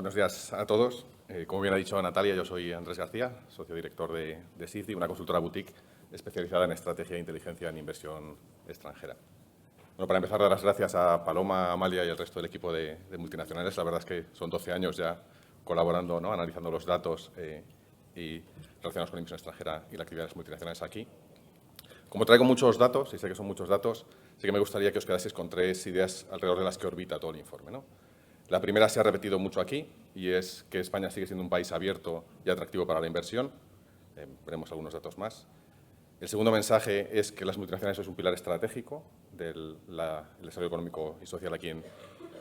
Buenos días a todos. Como bien ha dicho Natalia, yo soy Andrés García, socio director de SIFDI, una consultora boutique especializada en estrategia e inteligencia en inversión extranjera. Bueno, para empezar, dar las gracias a Paloma, Amalia y al resto del equipo de multinacionales. La verdad es que son 12 años ya colaborando, ¿no?, analizando los datos y relacionados con la inversión extranjera y la actividad de las multinacionales aquí. Como traigo muchos datos, y sé que son muchos datos, sí que me gustaría que os quedaseis con 3 ideas alrededor de las que orbita todo el informe, ¿no? La primera se ha repetido mucho aquí y es que España sigue siendo un país abierto y atractivo para la inversión. Veremos algunos datos más. El segundo mensaje es que las multinacionales es un pilar estratégico del desarrollo económico y social aquí en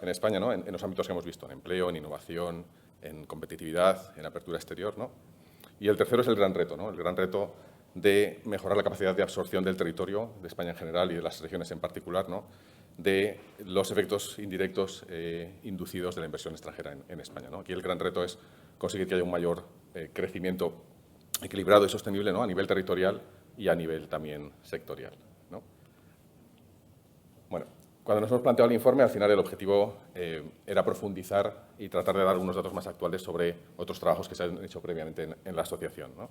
España, ¿no? En los ámbitos que hemos visto, en empleo, en innovación, en competitividad, en apertura exterior, ¿no? Y el tercero es el gran reto, ¿no? El gran reto de mejorar la capacidad de absorción del territorio, de España en general y de las regiones en particular, ¿no?, de los efectos indirectos inducidos de la inversión extranjera en España, ¿no? Aquí el gran reto es conseguir que haya un mayor crecimiento equilibrado y sostenible, ¿no?, a nivel territorial y a nivel también sectorial, ¿no? Bueno, cuando nos hemos planteado el informe, al final el objetivo era profundizar y tratar de dar unos datos más actuales sobre otros trabajos que se han hecho previamente en la asociación, ¿no?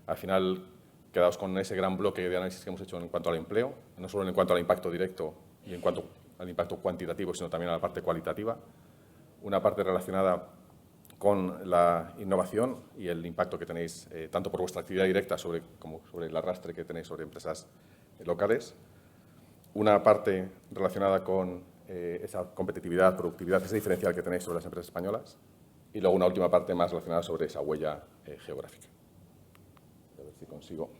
Al final, quedaos con ese gran bloque de análisis que hemos hecho en cuanto al empleo, no solo en cuanto al impacto directo y en cuanto al impacto cuantitativo, sino también a la parte cualitativa. Una parte relacionada con la innovación y el impacto que tenéis tanto por vuestra actividad directa como sobre el arrastre que tenéis sobre empresas locales. Una parte relacionada con esa competitividad, productividad, ese diferencial que tenéis sobre las empresas españolas. Y luego una última parte más relacionada sobre esa huella geográfica. A ver si consigo.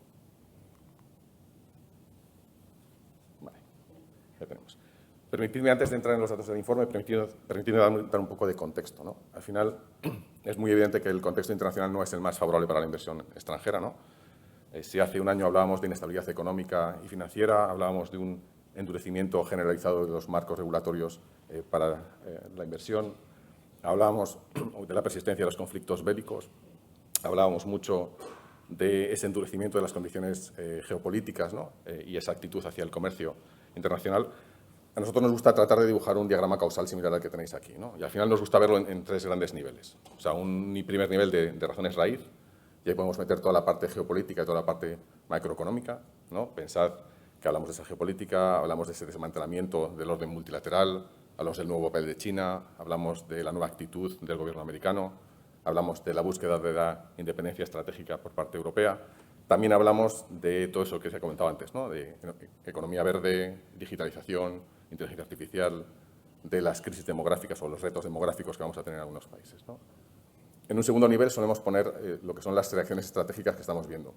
Vale, ya tenemos. Permitidme, antes de entrar en los datos del informe, permitidme dar un poco de contexto, ¿no? Al final, es muy evidente que el contexto internacional no es el más favorable para la inversión extranjera, ¿no? Si hace un año hablábamos de inestabilidad económica y financiera, hablábamos de un endurecimiento generalizado de los marcos regulatorios para la inversión, hablábamos de la persistencia de los conflictos bélicos, hablábamos mucho de ese endurecimiento de las condiciones geopolíticas, ¿no?, y esa actitud hacia el comercio internacional. A nosotros nos gusta tratar de dibujar un diagrama causal similar al que tenéis aquí, ¿no? Y al final nos gusta verlo en 3 grandes niveles. O sea, un primer nivel de razones raíz, y ahí podemos meter toda la parte geopolítica y toda la parte macroeconómica, ¿no? Pensad que hablamos de esa geopolítica, hablamos de ese desmantelamiento del orden multilateral, hablamos del nuevo papel de China, hablamos de la nueva actitud del gobierno americano, hablamos de la búsqueda de la independencia estratégica por parte europea. También hablamos de todo eso que se ha comentado antes, ¿no?, de economía verde, digitalización, inteligencia artificial, de las crisis demográficas o los retos demográficos que vamos a tener en algunos países, ¿no? En un segundo nivel solemos poner lo que son las reacciones estratégicas que estamos viendo.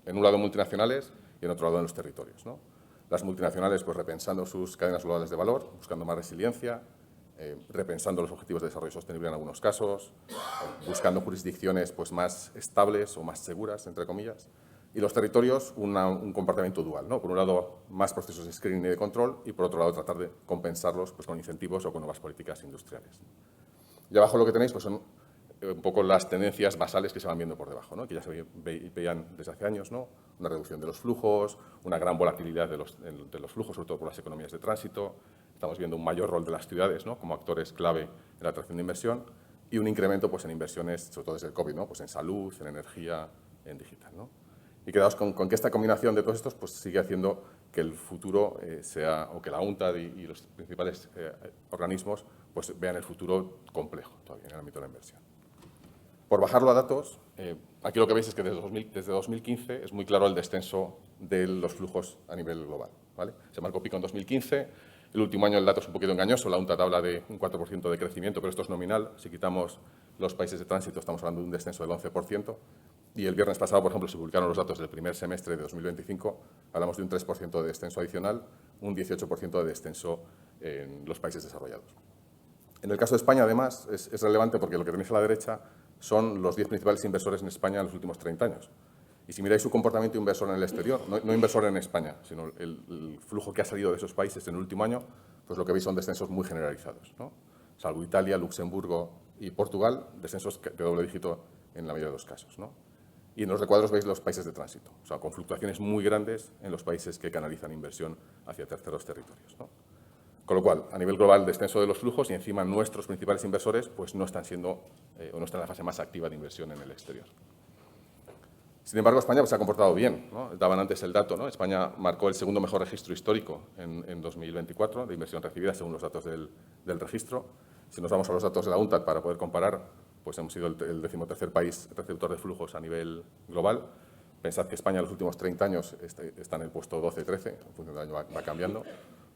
En un lado multinacionales y en otro lado en los territorios, ¿no? Las multinacionales, pues repensando sus cadenas globales de valor, buscando más resiliencia, repensando los objetivos de desarrollo sostenible en algunos casos, buscando jurisdicciones pues más estables o más seguras, entre comillas. Y los territorios, un comportamiento dual, ¿no? Por un lado, más procesos de screening y de control y, por otro lado, tratar de compensarlos pues, con incentivos o con nuevas políticas industriales. Y abajo lo que tenéis pues, son un poco las tendencias basales que se van viendo por debajo, ¿no?, que ya se veían desde hace años, ¿no? Una reducción de los flujos, una gran volatilidad de los flujos, sobre todo por las economías de tránsito. Estamos viendo un mayor rol de las ciudades, ¿no?, como actores clave en la atracción de inversión y un incremento pues, en inversiones, sobre todo desde el COVID, ¿no?, pues en salud, en energía, en digital, ¿no? Y quedaos con que esta combinación de todos estos pues, sigue haciendo que el futuro sea, o que la UNCTAD y los principales organismos pues, vean el futuro complejo todavía en el ámbito de la inversión. Por bajarlo a datos, aquí lo que veis es que desde 2015 es muy claro el descenso de los flujos a nivel global, ¿vale? Se marcó pico en 2015, el último año el dato es un poquito engañoso, la UNCTAD habla de un 4% de crecimiento, pero esto es nominal. Si quitamos los países de tránsito estamos hablando de un descenso del 11%. Y el viernes pasado, por ejemplo, se publicaron los datos del primer semestre de 2025, hablamos de un 3% de descenso adicional, un 18% de descenso en los países desarrollados. En el caso de España, además, es relevante porque lo que tenéis a la derecha son los 10 principales inversores en España en los últimos 30 años. Y si miráis su comportamiento inversor en el exterior, no inversor en España, sino el flujo que ha salido de esos países en el último año, pues lo que veis son descensos muy generalizados, ¿no? Salvo Italia, Luxemburgo y Portugal, descensos de doble dígito en la mayoría de los casos, ¿no? Y en los recuadros veis los países de tránsito, o sea, con fluctuaciones muy grandes en los países que canalizan inversión hacia terceros territorios, ¿no? Con lo cual, a nivel global, descenso de los flujos y encima nuestros principales inversores pues no están siendo o no está en la fase más activa de inversión en el exterior. Sin embargo, España pues, se ha comportado bien, ¿no? Daban antes el dato, ¿no? España marcó el segundo mejor registro histórico en 2024 de inversión recibida, según los datos del registro. Si nos vamos a los datos de la UNCTAD para poder comparar, pues hemos sido el 13º país receptor de flujos a nivel global. Pensad que España en los últimos 30 años está en el puesto 12-13, en función del año va cambiando.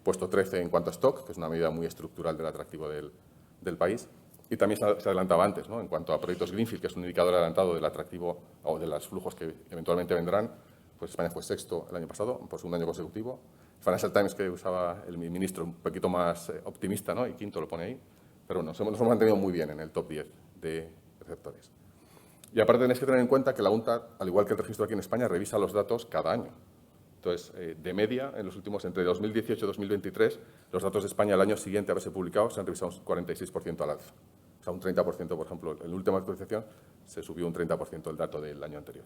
Puesto 13 en cuanto a stock, que es una medida muy estructural del atractivo del país. Y también se adelantaba antes, ¿no? En cuanto a proyectos Greenfield, que es un indicador adelantado del atractivo o de los flujos que eventualmente vendrán, pues España fue sexto el año pasado, por segundo año consecutivo. Financial Times, que usaba el ministro, un poquito más optimista, ¿no? Y quinto lo pone ahí. Pero bueno, nos hemos mantenido muy bien en el top 10 de receptores. Y aparte tenéis que tener en cuenta que la UNCTAD, al igual que el registro aquí en España, revisa los datos cada año. Entonces, de media, en los últimos, entre 2018 y 2023, los datos de España al año siguiente a haberse publicado se han revisado un 46% al alza. O sea, un 30%, por ejemplo, en la última actualización se subió un 30% el dato del año anterior.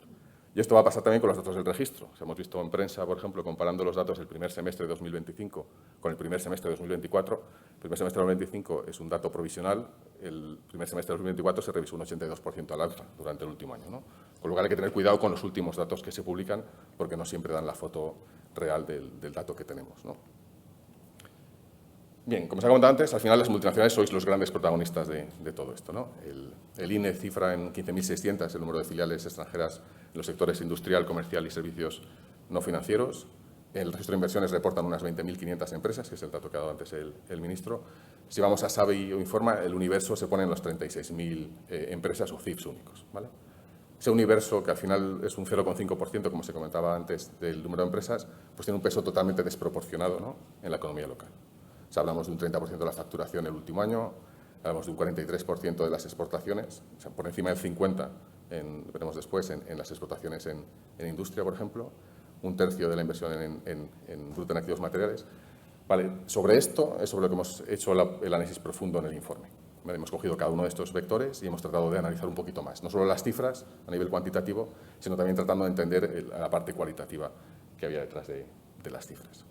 Y esto va a pasar también con los datos del registro. Hemos visto en prensa, por ejemplo, comparando los datos del primer semestre de 2025 con el primer semestre de 2024. El primer semestre de 2025 es un dato provisional, el primer semestre de 2024 se revisó un 82% al alza durante el último año, ¿no? Con lo cual hay que tener cuidado con los últimos datos que se publican porque no siempre dan la foto real del dato que tenemos, ¿no? Bien, como os he comentado antes, al final las multinacionales sois los grandes protagonistas de todo esto, ¿no? El INE cifra en 15.600 el número de filiales extranjeras en los sectores industrial, comercial y servicios no financieros. El registro de inversiones reportan unas 20.500 empresas, que es el dato que ha dado antes el ministro. Si vamos a SABI o Informa, el universo se pone en los 36.000 empresas o CIFs únicos, ¿vale? Ese universo, que al final es un 0,5%, como se comentaba antes, del número de empresas, pues tiene un peso totalmente desproporcionado, ¿no? En la economía local. O sea, hablamos de un 30% de la facturación el último año, hablamos de un 43% de las exportaciones, o sea, por encima del 50%, veremos después, en las exportaciones en industria, por ejemplo, un tercio de la inversión en bruto en activos materiales. Vale, sobre esto es sobre lo que hemos hecho el análisis profundo en el informe. ¿Vale? Hemos cogido cada uno de estos vectores y hemos tratado de analizar un poquito más, no solo las cifras a nivel cuantitativo, sino también tratando de entender la parte cualitativa que había detrás de las cifras.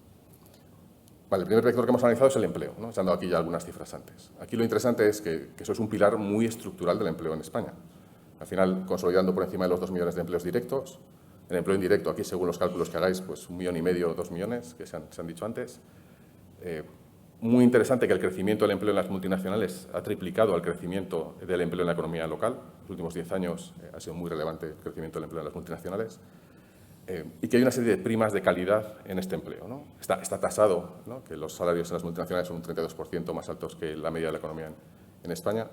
Vale, el primer vector que hemos analizado es el empleo, ¿no? Se han dado aquí ya algunas cifras antes. Aquí lo interesante es que eso es un pilar muy estructural del empleo en España. Al final, consolidando por encima de los 2 millones de empleos directos. El empleo indirecto, aquí, según los cálculos que hagáis, pues 1,5 millones, 2 millones, que se han dicho antes. Muy interesante que el crecimiento del empleo en las multinacionales ha triplicado al crecimiento del empleo en la economía local. En los últimos 10 años ha sido muy relevante el crecimiento del empleo en las multinacionales. Y que hay una serie de primas de calidad en este empleo, ¿no? Está tasado, ¿no? Que los salarios en las multinacionales son un 32% más altos que la media de la economía en España,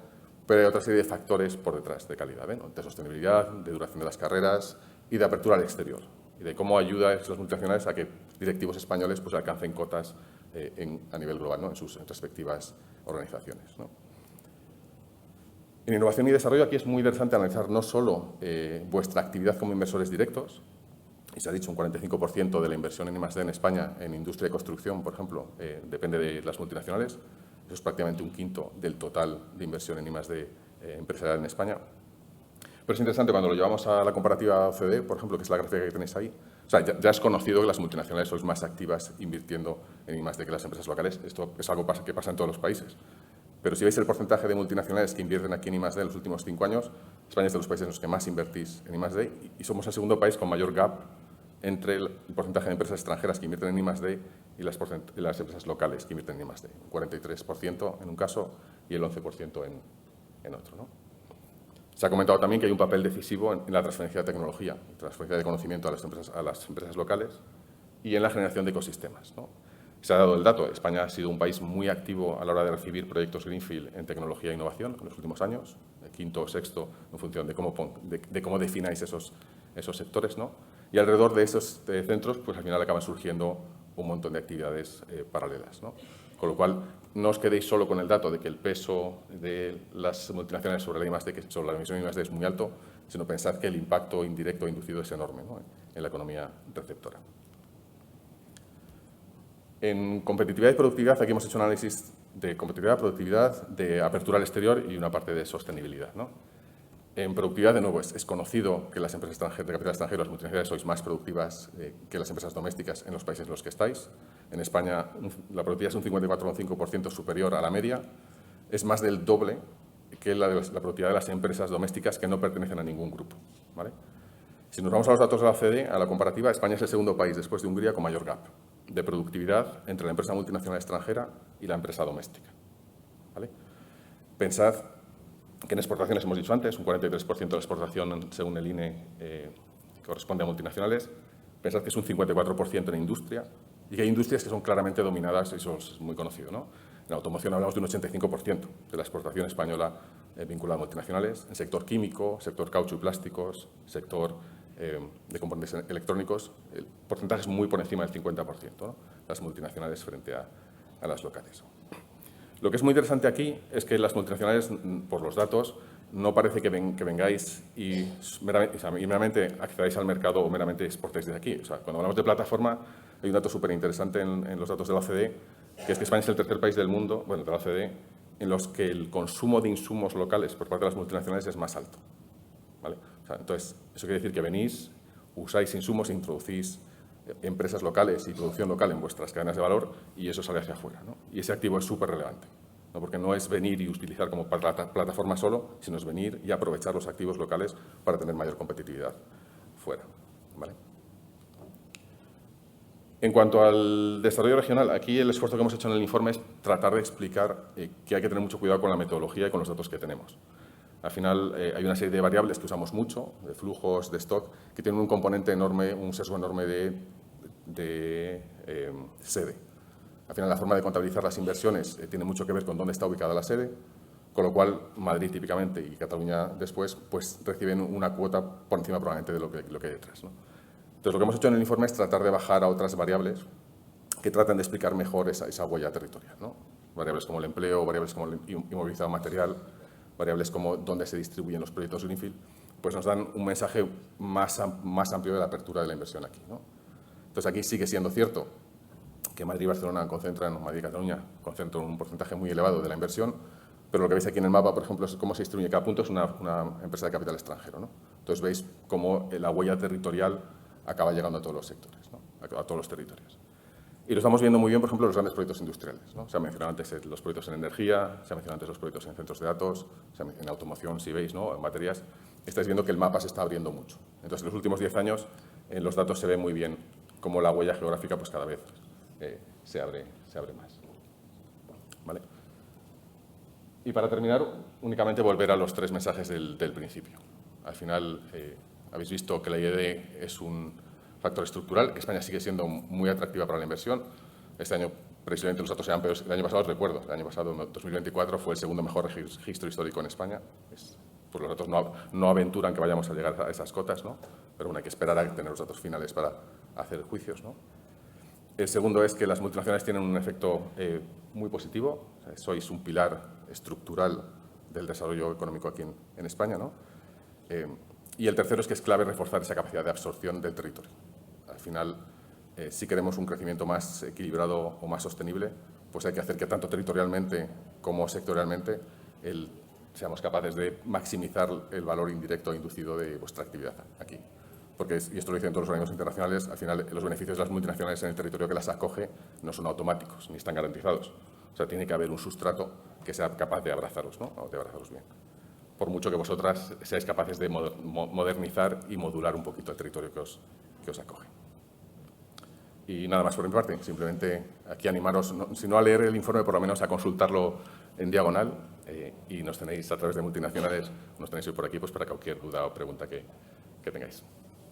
pero hay otra serie de factores por detrás de calidad, ¿no? De sostenibilidad, de duración de las carreras y de apertura al exterior, y de cómo ayuda a las multinacionales a que directivos españoles pues, alcancen cotas a nivel global, ¿no? En sus respectivas organizaciones, ¿no? En innovación y desarrollo aquí es muy interesante analizar no solo vuestra actividad como inversores directos, y se ha dicho un 45% de la inversión en I+D en España en industria y construcción, por ejemplo, depende de las multinacionales. Eso es prácticamente un quinto del total de inversión en I+D empresarial en España. Pero es interesante cuando lo llevamos a la comparativa OCDE, por ejemplo, que es la gráfica que tenéis ahí. O sea, ya es conocido que las multinacionales son más activas invirtiendo en I+D que las empresas locales. Esto es algo que pasa en todos los países. Pero si veis el porcentaje de multinacionales que invierten aquí en I+D en los últimos 5 años, España es de los países en los que más invertís en I+D y somos el segundo país con mayor gap entre el porcentaje de empresas extranjeras que invierten en I+D y las empresas locales que invierten en I+D. Un 43% en un caso y el 11% en otro, ¿no? Se ha comentado también que hay un papel decisivo en la transferencia de tecnología, transferencia de conocimiento a las empresas locales y en la generación de ecosistemas, ¿no? Se ha dado el dato, España ha sido un país muy activo a la hora de recibir proyectos Greenfield en tecnología e innovación en los últimos años, quinto o sexto, en función de cómo defináis esos sectores, ¿no? Y alrededor de esos centros, pues al final acaban surgiendo un montón de actividades paralelas, ¿no? Con lo cual, no os quedéis solo con el dato de que el peso de las multinacionales sobre la I+D, sobre la emisión de I+D es muy alto, sino pensad que el impacto indirecto e inducido es enorme, ¿no? En la economía receptora. En competitividad y productividad, aquí hemos hecho un análisis de competitividad, productividad, de apertura al exterior y una parte de sostenibilidad, ¿no? En productividad, de nuevo, es conocido que las empresas de capital extranjero, las multinacionales, sois más productivas que las empresas domésticas en los países en los que estáis. En España, la productividad es un 54,5% superior a la media. Es más del doble que la productividad de las empresas domésticas que no pertenecen a ningún grupo, ¿vale? Si nos vamos a los datos de la OCDE, a la comparativa, España es el segundo país, después de Hungría, con mayor gap de productividad entre la empresa multinacional extranjera y la empresa doméstica, ¿vale? Pensad que en exportaciones, hemos dicho antes, un 43% de la exportación, según el INE, corresponde a multinacionales. Pensad que es un 54% en industria y que hay industrias que son claramente dominadas, y eso es muy conocido, ¿no? En automoción hablamos de un 85% de la exportación española vinculada a multinacionales. En sector químico, sector caucho y plásticos, sector de componentes electrónicos, el porcentaje es muy por encima del 50%, ¿no? Las multinacionales frente a las locales. Lo que es muy interesante aquí es que las multinacionales, por los datos, no parece que vengáis y meramente accedáis al mercado o meramente exportéis desde aquí. O sea, cuando hablamos de plataforma, hay un dato súper interesante en los datos de la OCDE, que es que España es el tercer país del mundo, bueno, de la OCDE, en los que el consumo de insumos locales por parte de las multinacionales es más alto, ¿vale? O sea, entonces, eso quiere decir que venís, usáis insumos, introducís empresas locales y producción local en vuestras cadenas de valor y eso sale hacia afuera, ¿no? Y ese activo es súper relevante, ¿no? Porque no es venir y utilizar como plataforma solo, sino es venir y aprovechar los activos locales para tener mayor competitividad fuera, ¿vale? En cuanto al desarrollo regional, aquí el esfuerzo que hemos hecho en el informe es tratar de explicar que hay que tener mucho cuidado con la metodología y con los datos que tenemos. Al final hay una serie de variables que usamos mucho, de flujos, de stock, que tienen un componente enorme, un sesgo enorme de sede. Al final la forma de contabilizar las inversiones tiene mucho que ver con dónde está ubicada la sede, con lo cual Madrid típicamente y Cataluña después pues reciben una cuota por encima probablemente de lo que hay detrás, ¿no? Entonces lo que hemos hecho en el informe es tratar de bajar a otras variables que tratan de explicar mejor esa huella territorial, ¿no? Variables como el empleo, variables como el inmovilizado material, variables como dónde se distribuyen los proyectos Greenfield, pues nos dan un mensaje más amplio de la apertura de la inversión aquí, ¿no? Entonces aquí sigue siendo cierto que Madrid y Barcelona Madrid y Cataluña concentran un porcentaje muy elevado de la inversión, pero lo que veis aquí en el mapa, por ejemplo, es cómo se distribuye cada punto, es una empresa de capital extranjero, ¿no? Entonces veis cómo la huella territorial acaba llegando a todos los sectores, ¿no? A todos los territorios. Y lo estamos viendo muy bien, por ejemplo, los grandes proyectos industriales, ¿no? Se han mencionado antes los proyectos en energía, se han mencionado antes los proyectos en centros de datos, en automoción, si veis, ¿no? En baterías. Estáis viendo que el mapa se está abriendo mucho. Entonces, en los últimos 10 años, en los datos se ve muy bien cómo la huella geográfica pues, cada vez se abre más, ¿vale? Y para terminar, únicamente volver a los 3 mensajes del principio. Al final, habéis visto que la IED es un factor estructural, que España sigue siendo muy atractiva para la inversión. Este año, precisamente, los datos sean peores. El año pasado, os recuerdo, el año pasado, 2024, fue el segundo mejor registro histórico en España. Pues los datos no aventuran que vayamos a llegar a esas cotas, ¿no? Pero bueno, hay que esperar a tener los datos finales para hacer juicios, ¿no? El segundo es que las multinacionales tienen un efecto muy positivo. O sea, sois un pilar estructural del desarrollo económico aquí en España, ¿no? Y el tercero es que es clave reforzar esa capacidad de absorción del territorio. Al final, si queremos un crecimiento más equilibrado o más sostenible, pues hay que hacer que tanto territorialmente como sectorialmente seamos capaces de maximizar el valor indirecto e inducido de vuestra actividad aquí. Porque, y esto lo dicen todos los organismos internacionales, al final los beneficios de las multinacionales en el territorio que las acoge no son automáticos ni están garantizados. O sea, tiene que haber un sustrato que sea capaz de abrazaros, ¿no? O de abrazaros bien. Por mucho que vosotras seáis capaces de modernizar y modular un poquito el territorio que os acoge. Y nada más por mi parte, simplemente aquí animaros, si no a leer el informe, por lo menos a consultarlo en diagonal y nos tenéis a través de multinacionales, nos tenéis hoy por aquí pues, para cualquier duda o pregunta que tengáis.